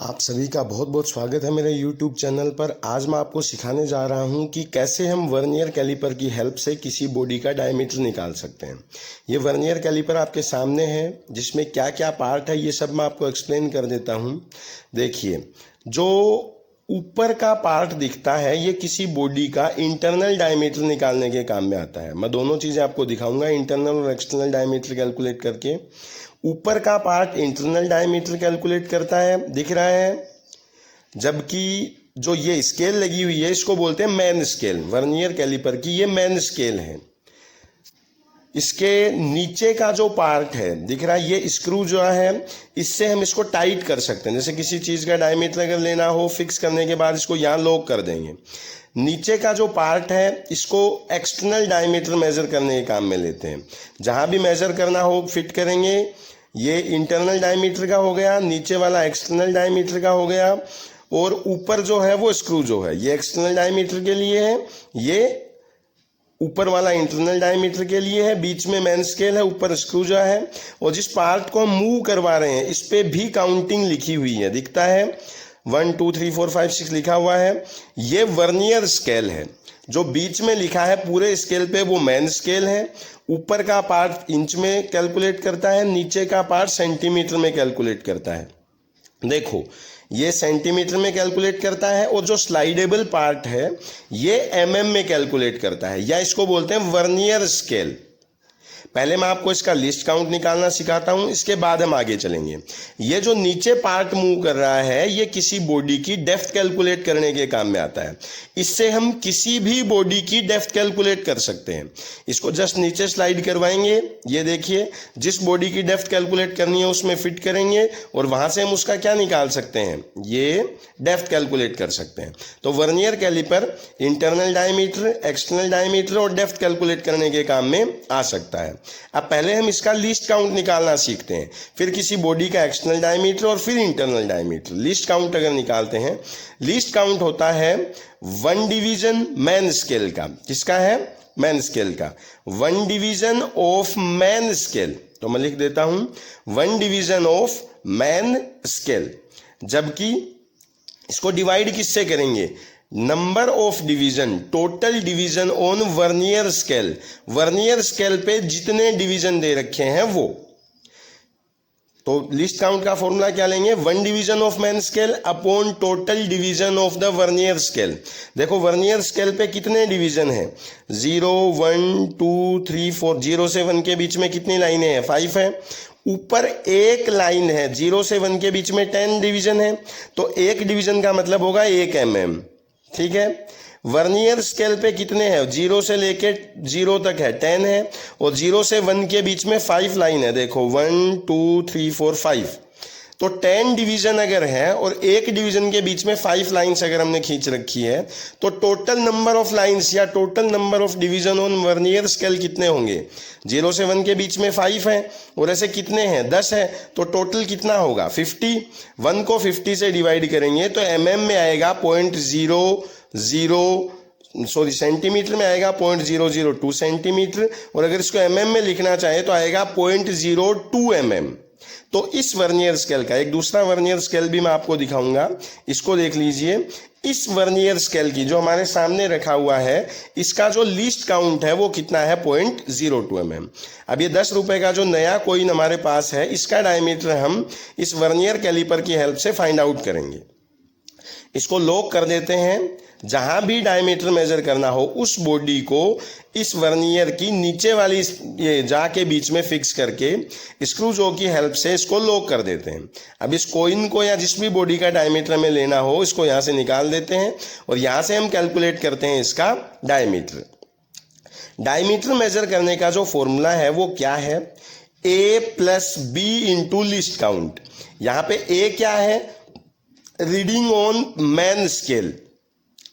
आप सभी का बहुत बहुत स्वागत है मेरे YouTube चैनल पर। आज मैं आपको सिखाने जा रहा हूं कि कैसे हम वर्नियर कैलिपर की हेल्प से किसी बॉडी का डायमीटर निकाल सकते हैं। ये वर्नियर कैलिपर आपके सामने है, जिसमें क्या क्या पार्ट है ये सब मैं आपको एक्सप्लेन कर देता हूं। देखिए, जो ऊपर का पार्ट दिखता है ये किसी बॉडी का इंटरनल डायमीटर निकालने के काम में आता है। मैं दोनों चीज़ें आपको दिखाऊंगा, इंटरनल और एक्सटर्नल डायमीटर कैलकुलेट करके। ऊपर का पार्ट इंटरनल डायमीटर कैलकुलेट करता है, दिख रहा है, जबकि जो ये स्केल लगी हुई है इसको बोलते हैं मैन स्केल। वर्नियर कैलिपर की ये मैन स्केल है। इसके नीचे का जो पार्ट है दिख रहा है, ये स्क्रू जो है इससे हम इसको टाइट कर सकते हैं। जैसे किसी चीज़ का डायमीटर अगर लेना हो, फिक्स करने के बाद इसको यहाँ लॉक कर देंगे। नीचे का जो पार्ट है इसको एक्सटर्नल डायमीटर मेजर करने के काम में लेते हैं। जहाँ भी मेजर करना हो फिट करेंगे। ये इंटरनल डायमीटर का हो गया, नीचे वाला एक्सटर्नल डायमीटर का हो गया, और ऊपर जो है वो स्क्रू जो है ये एक्सटर्नल डायमीटर के लिए है, ये ऊपर वाला इंटरनल डायमीटर के लिए है, बीच में मेन स्केल है, ऊपर स्क्रू जो है। और जिस पार्ट को हम मूव करवा रहे हैं इस पे भी काउंटिंग लिखी हुई है, दिखता है 1 2 3 4 5 6 लिखा हुआ है। ये वर्नियर स्केल है। जो बीच में लिखा है पूरे स्केल पे वो मेन स्केल है। ऊपर का पार्ट इंच में कैलकुलेट करता है, नीचे का पार्ट सेंटीमीटर में कैलकुलेट करता है। देखो, ये सेंटीमीटर में कैलकुलेट करता है, और जो स्लाइडेबल पार्ट है ये एमएम में कैलकुलेट करता है, या इसको बोलते हैं वर्नियर स्केल। पहले मैं आपको इसका लिस्ट काउंट निकालना सिखाता हूं, इसके बाद हम आगे चलेंगे। ये जो नीचे पार्ट मूव कर रहा है ये किसी बॉडी की डेप्थ कैलकुलेट करने के काम में आता है। इससे हम किसी भी बॉडी की डेप्थ कैलकुलेट कर सकते हैं। इसको जस्ट नीचे स्लाइड करवाएंगे, ये देखिए, जिस बॉडी की डेप्थ कैलकुलेट करनी है उसमें फिट करेंगे, और वहां से हम उसका क्या निकाल सकते हैं, ये डेप्थ कैलकुलेट कर सकते हैं। तो vernier caliper internal diameter, external diameter और डेप्थ कैलकुलेट करने के काम में आ सकता है। अब पहले हम इसका लीस्ट काउंट निकालना सीखते हैं, फिर किसी बॉडी का एक्सटर्नल डायमीटर और फिर इंटरनल डायमीटर। लीस्ट काउंट अगर निकालते हैं, लीस्ट काउंट होता है 1 डिवीजन मैन स्केल का। किसका है? मैन स्केल का। 1 डिवीजन ऑफ मैन स्केल, तो मैं लिख देता हूं 1 डिवीजन ऑफ मैन स्केल। जबकि इसको डिवाइड किससे करेंगे? Number of division, total division on vernier scale. Vernier scale पे जितने डिवीजन दे रखे हैं वो। तो लिस्ट काउंट का फॉर्मूला क्या लेंगे? 1 division of main scale upon total division of the vernier scale. देखो, वर्नियर स्केल पे कितने डिवीजन है? 0 1 2 3 4। 0 से 1 के बीच में कितनी लाइनें हैं? 5 है। ऊपर एक लाइन है, 0 से 1 के बीच में 10 डिवीजन है, तो एक डिवीजन का मतलब होगा 1 mm। ठीक है। वर्नियर स्केल पे कितने हैं? 0 से लेके 0 तक है 10 है, और 0 से 1 के बीच में 5 लाइन है। देखो 1 2 3 4 5, तो 10 डिवीजन अगर है और एक डिवीजन के बीच में 5 लाइंस अगर हमने खींच रखी है, तो टोटल नंबर ऑफ लाइंस या total number of division on vernier scale कितने होंगे? 0 से 1 के बीच में 5 है, और ऐसे कितने हैं? 10 है, तो टोटल कितना होगा? 50। 1 को 50 से डिवाइड करेंगे तो mm में आएगा 0.00, सेंटीमीटर में आएगा 0.002 सेंटीमीटर, और अगर इसको mm में लिखना चाहे तो आएगा 0.02 mm। तो इस वर्नियर स्केल का एक दूसरा वर्नियर स्केल भी मैं आपको दिखाऊंगा, इसको देख लीजिए। इस वर्नियर स्केल की जो हमारे सामने रखा हुआ है, इसका जो लीस्ट काउंट है वो कितना है? 0.02 mm। अब ये 10 रुपए का जो नया कॉइन हमारे पास है, इसका डायमीटर हम इस वर्नियर कैलिपर की हेल्प से फाइंड आउट करेंगे। इसको लॉक कर देते हैं। जहां भी डायमीटर मेजर करना हो उस बॉडी को इस वर्नियर की नीचे वाली ये जाके बीच में फिक्स करके स्क्रू जो की हेल्प से इसको लॉक कर देते हैं। अब इस कॉइन को या जिस भी बॉडी का डायमीटर में लेना हो इसको यहां से निकाल देते हैं, और यहां से हम कैलकुलेट करते हैं इसका डायमीटर। डायमीटर मेजर करने का जो फॉर्मूला है वो क्या है? A + B into least count. यहाँ पे A क्या है? Reading on main scale.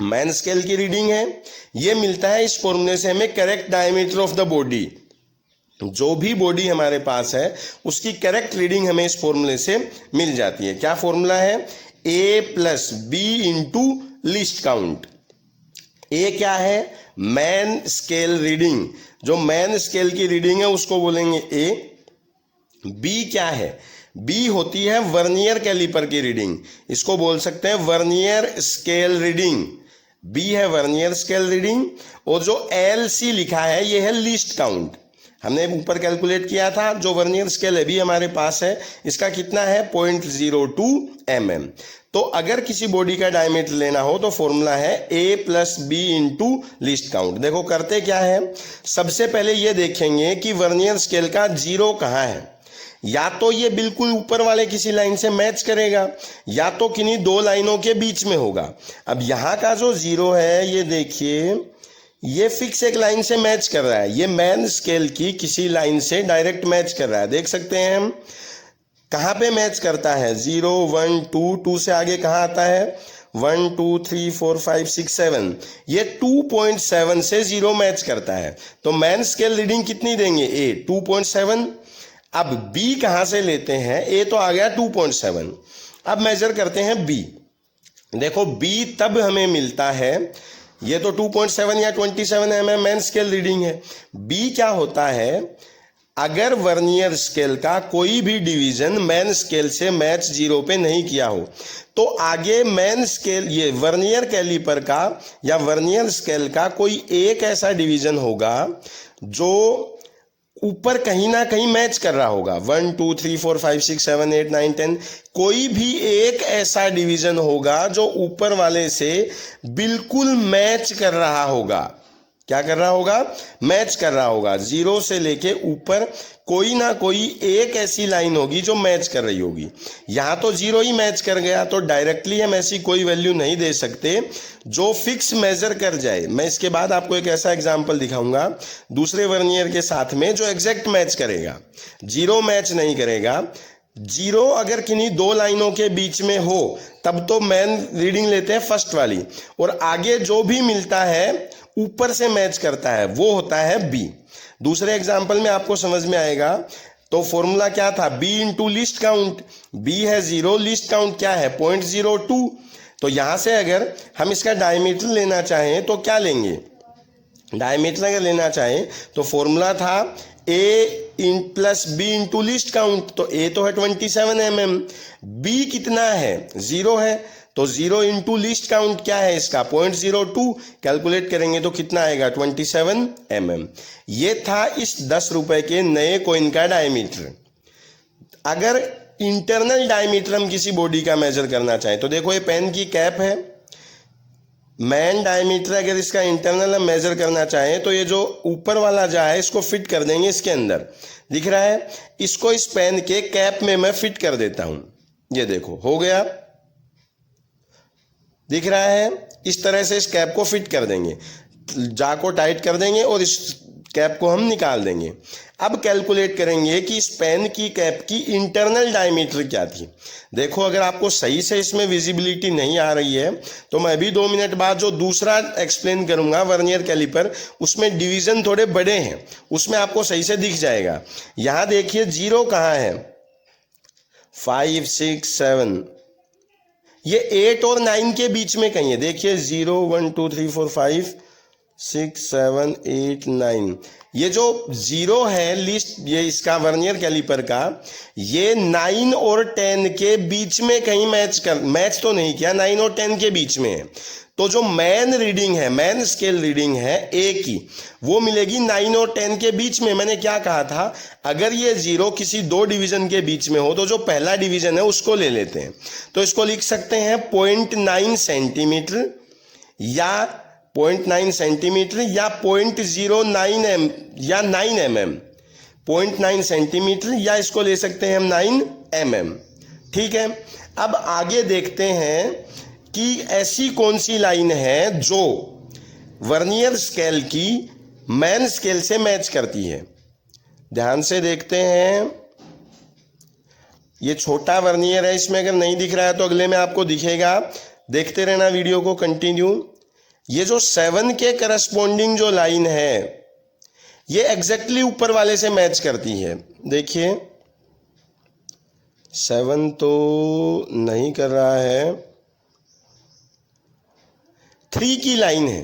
Man scale की रीडिंग है, ये मिलता है इस फॉर्मूले से हमें correct diameter of the body. जो भी बॉडी हमारे पास है उसकी करेक्ट रीडिंग हमें इस फॉर्मूले से मिल जाती है। क्या फॉर्मूला है? A + B into least count. A क्या है? Main scale reading. जो मैन स्केल की रीडिंग है उसको बोलेंगे ए। बी क्या है? बी होती है वर्नियर कैलिपर की रीडिंग, इसको बोल सकते हैं वर्नियर स्केल रीडिंग। बी है वर्नियर स्केल रीडिंग, और जो एल सी लिखा है ये है लीस्ट काउंट। हमने ऊपर कैलकुलेट किया था, जो वर्नियर स्केल है भी हमारे पास है, इसका कितना है 0.02 mm। तो अगर किसी बॉडी का डायमीटर लेना हो तो फॉर्मूला है a plus B into least count. देखो करते क्या है, सबसे पहले ये देखेंगे कि वर्नियर स्केल का जीरो कहाँ है। या तो ये बिल्कुल ऊपर वाले किसी लाइन से मैच करेगा, या तो किन्हीं दो लाइनों के बीच में होगा। अब यहाँ का जो जीरो है ये देखिए, ये फिक्स एक लाइन से मैच कर रहा है, ये मैन स्केल की किसी लाइन से डायरेक्ट मैच कर रहा है। देख सकते हैं हम कहाँ पे मैच करता है, 0 1 2, 2 से आगे कहाँ आता है 1 2 3 4 5 6 7, ये 2.7 से 0 मैच करता है। तो मैन स्केल रीडिंग कितनी देंगे A 2.7। अब B कहाँ से लेते हैं, A तो आ गया 2.7। अब मेजर करते हैं B। देखो B तब हमें मिलता है, ये तो 2.7 या 27 mm मैन स्केल रीडिंग है। B क्या होता है, अगर वर्नियर स्केल का कोई भी डिवीजन मैन स्केल से मैच जीरो पे नहीं किया हो तो आगे मैन स्केल, ये वर्नियर कैलिपर का या वर्नियर स्केल का कोई एक ऐसा डिवीजन होगा जो ऊपर कहीं ना कहीं मैच कर रहा होगा। 1 2 3 4 5 6 7 8 9 10, कोई भी एक ऐसा डिवीजन होगा जो ऊपर वाले से बिल्कुल मैच कर रहा होगा। क्या कर रहा होगा, मैच कर रहा होगा। जीरो से लेके ऊपर कोई ना कोई एक ऐसी लाइन होगी जो मैच कर रही होगी। यहाँ तो जीरो ही मैच कर गया, तो डायरेक्टली हम ऐसी कोई वैल्यू नहीं दे सकते जो फिक्स मेजर कर जाए। मैं इसके बाद आपको एक ऐसा एग्जांपल दिखाऊंगा दूसरे वर्नियर के साथ में जो एग्जैक्ट मैच करेगा, जीरो मैच नहीं करेगा। जीरो अगर किन्हीं दो लाइनों के बीच में हो तब तो मैन रीडिंग लेते हैं फर्स्ट वाली, और आगे जो भी मिलता है ऊपर से मैच करता है वो होता है बी। दूसरे एग्जांपल में आपको समझ में आएगा। तो फॉर्मूला क्या था, B into least count. B है 0, लीस्ट काउंट क्या है 0.02। तो यहां से अगर हम इसका डायमीटर लेना चाहें तो क्या लेंगे, डायमीटर अगर लेना चाहें तो फॉर्मूला था A in plus B into least count. तो ए तो है 27 mm, बी कितना है 0 है, तो 0 इंटू लीस्ट काउंट क्या है इसका 0.02। कैलकुलेट करेंगे तो कितना आएगा 27 mm। ये था इस 10 रुपए के नए कॉइन का डायमीटर। अगर इंटरनल डायमीटर हम किसी बॉडी का मेजर करना चाहें तो देखो ये पेन की कैप है, मैन डायमीटर अगर इसका इंटरनल हम मेजर करना चाहें तो ये जो ऊपर वाला जा है इसको फिट कर देंगे इसके अंदर, दिख रहा है, इसको इस पेन के कैप में मैं फिट कर देता हूं। ये देखो हो गया, दिख रहा है। इस तरह से इस कैप को फिट कर देंगे, जा को टाइट कर देंगे और इस कैप को हम निकाल देंगे। अब कैलकुलेट करेंगे कि इस पेन की कैप की इंटरनल डायमीटर क्या थी। देखो अगर आपको सही से इसमें विजिबिलिटी नहीं आ रही है तो मैं भी 2 मिनट बाद जो दूसरा एक्सप्लेन करूंगा वर्नियर कैलिपर, उसमें डिवीजन थोड़े बड़े हैं, उसमें आपको सही से दिख जाएगा। यहां देखिए जीरो कहाँ है 5 6 7, ये 8 और 9 के बीच में कहीं है। देखिए 0 1 2 3 4 5 6 7 8 9, ये जो जीरो है लिस्ट, ये इसका वर्नियर कैलिपर का, ये 9 और 10 के बीच में कहीं मैच तो नहीं किया, 9 और 10 के बीच में है। तो जो मैन रीडिंग है, मैन स्केल रीडिंग है ए की, वो मिलेगी 9 और 10 के बीच में। मैंने क्या कहा था, अगर ये जीरो किसी दो डिवीजन के बीच में हो तो जो पहला डिवीजन है उसको ले लेते हैं। तो इसको लिख सकते हैं 0.9 सेंटीमीटर या 0.9 सेंटीमीटर या 0.09 या 9 mm, 0.9 सेंटीमीटर या इसको ले सकते हैं हम 9 mm। ठीक है, अब आगे देखते हैं कि ऐसी कौन सी लाइन है जो वर्नियर स्केल की मैन स्केल से मैच करती है। ध्यान से देखते हैं, ये छोटा वर्नियर है, इसमें अगर नहीं दिख रहा है तो अगले में आपको दिखेगा, देखते रहना वीडियो को कंटिन्यू। ये जो 7 के करस्पॉन्डिंग जो लाइन है ये एग्जैक्टली ऊपर वाले से मैच करती है। देखिए 7 तो नहीं कर रहा है, 3 की लाइन है,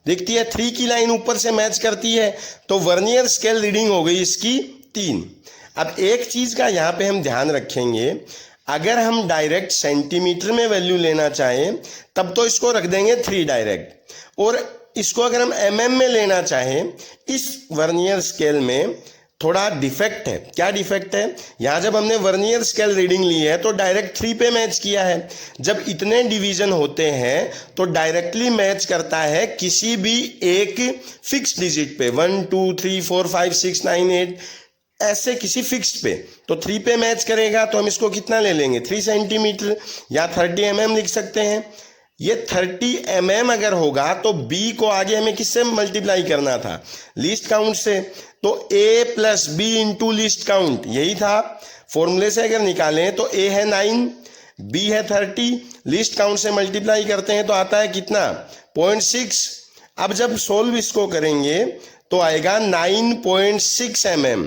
दिखती है 3 की लाइन ऊपर से मैच करती है, तो वर्नियर स्केल रीडिंग हो गई इसकी 3। अब एक चीज का यहाँ पे हम ध्यान रखेंगे, अगर हम डायरेक्ट सेंटीमीटर में वैल्यू लेना चाहें तब तो इसको रख देंगे 3 डायरेक्ट, और इसको अगर हम mm में लेना चाहें, इस वर्नियर स्केल में थोड़ा डिफेक्ट है। क्या डिफेक्ट है? यहाँ जब हमने वर्नियर स्केल रीडिंग ली है तो डायरेक्ट 3 पे मैच किया है। जब इतने डिवीजन होते हैं तो डायरेक्टली मैच करता है किसी भी एक फिक्स डिजिट पे, 1 2 3 4 5 6 9 8 ऐसे किसी फिक्स्ड पे, तो 3 पे मैच करेगा। तो हम इसको कितना ले लेंगे? 3 सेंटीमीटर या 30 mm लिख सकते हैं। ये 30 mm अगर होगा तो b को आगे हमें किससे मल्टीप्लाई करना था? लीस्ट काउंट से। तो a plus b into least count, यही था। फॉर्मूले से अगर निकालें तो a है 9, b है 30, लीस्ट काउंट से मल्टीप्लाई करते हैं तो आता है कितना? 0.6। अब जब सोल्व इसको करेंगे तो आएगा 9.6 mm।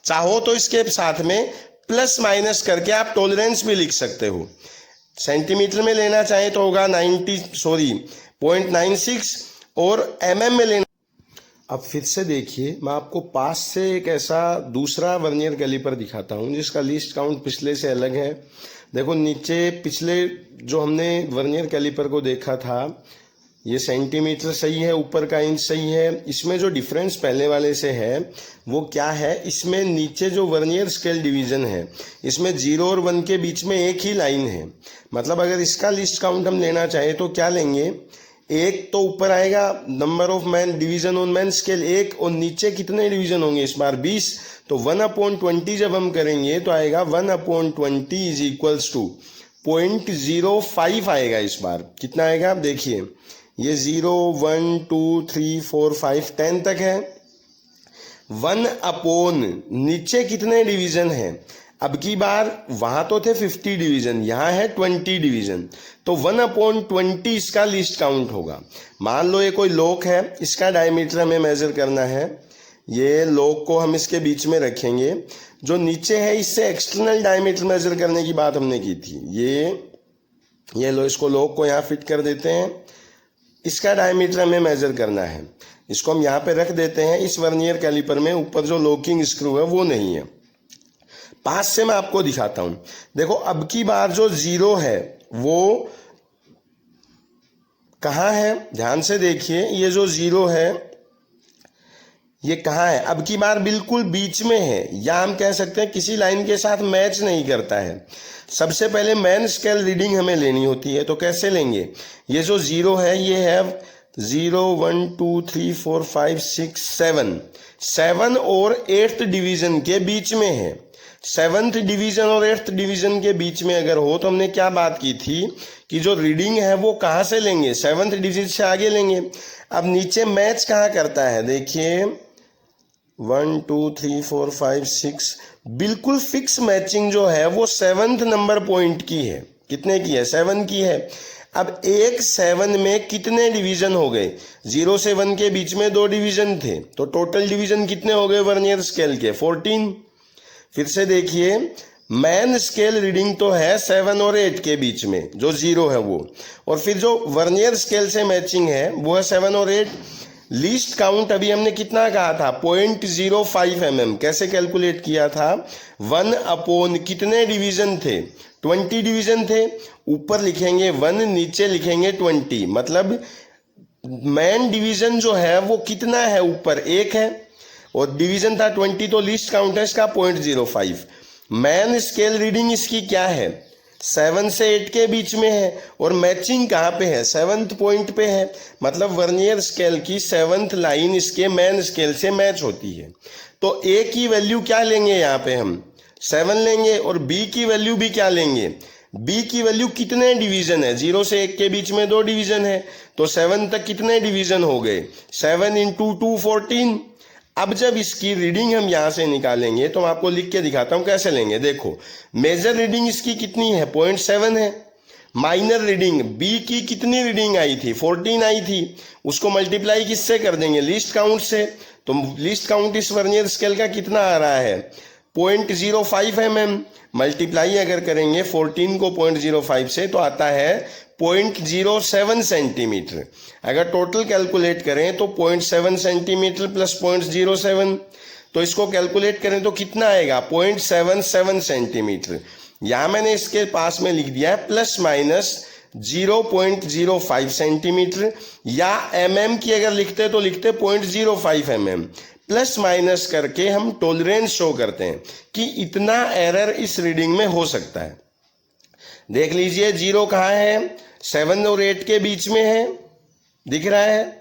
चाहो तो इसके साथ में प्लस माइनस करके आप टॉलरेंस भी लिख सकते हो। सेंटीमीटर में लेना चाहे तो होगा 0.96 और mm में लेना। अब फिर से देखिए, मैं आपको पास से एक ऐसा दूसरा वर्नियर कैलिपर दिखाता हूं जिसका लीस्ट काउंट पिछले से अलग है। देखो नीचे पिछले जो हमने वर्नियर कैलिपर को देखा था, ये सेंटीमीटर सही है, ऊपर का इंच सही है। इसमें जो डिफरेंस पहले वाले से है वो क्या है? इसमें नीचे जो वर्नियर स्केल डिवीजन है, इसमें 0 और 1 के बीच में एक ही लाइन है। मतलब अगर इसका लिस्ट काउंट हम लेना चाहे तो क्या लेंगे? एक तो ऊपर आएगा number of man division on main scale 1, और नीचे कितने डिवीजन होंगे इस बार? 20। तो 1/20 जब हम करेंगे तो आएगा 1/20 इज इक्वल्स टू 0.05 आएगा। इस बार कितना आएगा? आप देखिए, ये 0 1 2 3 4 5 10 तक है। 1/, नीचे कितने डिवीजन है? अब की बार वहां तो थे 50 डिवीजन, यहां है 20 डिवीजन, तो 1/20 इसका लिस्ट काउंट होगा। मान लो ये कोई लॉक है, इसका डायमीटर हमें मेजर करना है। ये लॉक को हम इसके बीच में रखेंगे। जो नीचे है इससे एक्सटर्नल डायमीटर मेजर करने की बात हमने की थी। ये लो, इसको लॉक को यहाँ फिट कर देते हैं। इसका डायमीटर हमें मेजर करना है, इसको हम यहाँ पे रख देते हैं। इस वर्नियर कैलिपर में ऊपर जो लॉकिंग स्क्रू है वो नहीं है। पास से मैं आपको दिखाता हूं। देखो अब की बार जो 0 है वो कहाँ है? ध्यान से देखिए, ये जो 0 है ये कहाँ है? अब की बार बिल्कुल बीच में है, या हम कह सकते हैं किसी लाइन के साथ मैच नहीं करता है। सबसे पहले मैन स्केल रीडिंग हमें लेनी होती है, तो कैसे लेंगे? ये जो 0 है ये है 0 1 2 3 4 5 6 7 और 8th डिवीजन के बीच में है। 7th डिवीजन और 8th डिवीजन के बीच में अगर हो तो हमने क्या बात की थी कि जो रीडिंग है वो कहाँ से लेंगे? 7th डिवीजन से आगे लेंगे। अब नीचे मैच कहाँ करता है? देखिए 1 2 3 4 5 6, बिल्कुल फिक्स मैचिंग जो है वो 7th नंबर पॉइंट की है। कितने की है? 7 की है। अब एक 7 में कितने डिवीजन हो गए? 0 से 1 के बीच में 2 डिवीजन थे, तो टोटल डिवीजन कितने हो गए वर्नियर स्केल के? 14। फिर से देखिए, मैन स्केल रीडिंग तो है 7 और 8 के बीच में, जो 0 है वो, और फिर जो वर्नियर स्केल से मैचिंग है वो है 7 और 8। लीस्ट काउंट अभी हमने कितना कहा था? 0.05 mm। कैसे कैलकुलेट किया था? 1/, कितने डिवीजन थे? 20 डिवीजन थे। ऊपर लिखेंगे 1, नीचे लिखेंगे 20, मतलब मैन डिवीजन जो है वो कितना है? ऊपर 1 है और डिवीजन था 20, तो लीस्ट काउंट है इसका 0.05। मैन स्केल रीडिंग इसकी क्या है? 7 से 8 के बीच में है, और मैचिंग कहाँ पे है? 7th पॉइंट पे है। मतलब वर्नियर स्केल की 7th लाइन इसके मैन स्केल से मैच होती है। तो A की वैल्यू क्या लेंगे? यहाँ पे हम 7 लेंगे, और B की वैल्यू भी क्या लेंगे? B की वैल्यू कितने डिवीजन है? 0 से 1 के बीच में 2 डिवीजन है, तो 7 तक कितने डिवीजन हो गए? 7 × 2 14। अब जब इसकी रीडिंग हम यहां से निकालेंगे तो मैं आपको लिख के दिखाता हूं कैसे लेंगे। देखो, मेजर रीडिंग इसकी कितनी है? 0.7 है। माइनर रीडिंग B की कितनी रीडिंग आई थी? 14 आई थी। उसको मल्टीप्लाई किससे कर देंगे? लीस्ट काउंट से। तो लीस्ट काउंट इस वर्नियर स्केल का कितना आ रहा है? 0.05 mm। मल्टीप्लाई अगर करेंगे 14 को 0.05 से तो आता है 0.07 सेंटीमीटर। अगर टोटल कैलकुलेट करें तो 0.7 सेंटीमीटर प्लस 0.07, तो इसको कैलकुलेट करें तो कितना आएगा 0.77 सेंटीमीटर। यहाँ मैंने इसके पास में लिख दिया है प्लस माइनस 0.05 सेंटीमीटर, या mm की अगर लिखते तो लिखते 0.05 mm। प्लस माइनस करके हम टॉलरेंस शो करते हैं कि इतना एरर इस रीडिंग में हो सकता है। देख लीजिए 0 कहाँ है, 7 और 8 के बीच में है, दिख रहा है।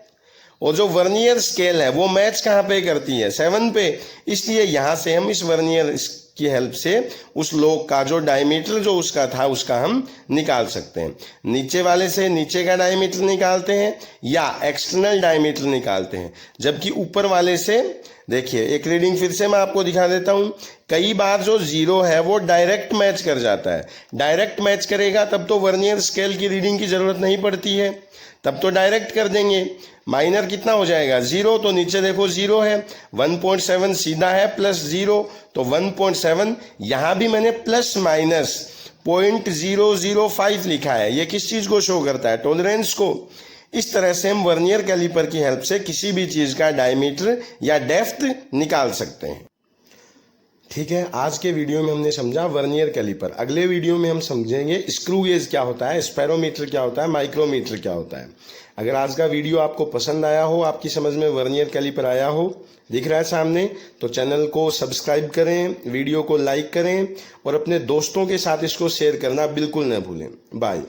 और जो वर्नियर स्केल है वो मैच कहाँ पे करती है, 7 पे, इसलिए यहाँ से हम इस वर्नियर की हेल्प से उस लोग का जो डायमीटर जो उसका था उसका हम निकाल सकते हैं। नीचे वाले से नीचे का डायमीटर निकालते हैं या एक्सटर्नल डायमीटर निकालते हैं, जबकि ऊपर वाले से, देखिए एक रीडिंग फिर से मैं आपको दिखा देता हूँ। कई बार जो 0 है वो डायरेक्ट मैच कर जाता है, डायरेक्ट मैच करेगा तब तो वर्नियर स्केल की रीडिंग की जरूरत नहीं पड़ती है, तब तो डायरेक्ट कर देंगे। माइनर कितना हो जाएगा 0, तो नीचे देखो 0 है, 1.7 सीधा है प्लस 0 तो 1.7, यहाँ भी मैंने प्लस माइनस 0.005 लिखा है। ये किस चीज़ को शो करता है, टॉलरेंस को। इस तरह से हम वर्नियर कैलिपर की हेल्प से किसी भी चीज़ का डायमीटर या डेप्थ निकाल सकते हैं। ठीक है, आज के वीडियो में हमने समझा वर्नियर कैलिपर। अगले वीडियो में हम समझेंगे स्क्रू गेज क्या होता है, स्पेरोमीटर क्या होता है, माइक्रोमीटर क्या होता है। अगर आज का वीडियो आपको पसंद आया हो, आपकी समझ में वर्नियर कैलिपर आया हो, दिख रहा है सामने, तो चैनल को सब्सक्राइब करें, वीडियो को लाइक करें और अपने दोस्तों के साथ इसको शेयर करना बिल्कुल न भूलें। बाय।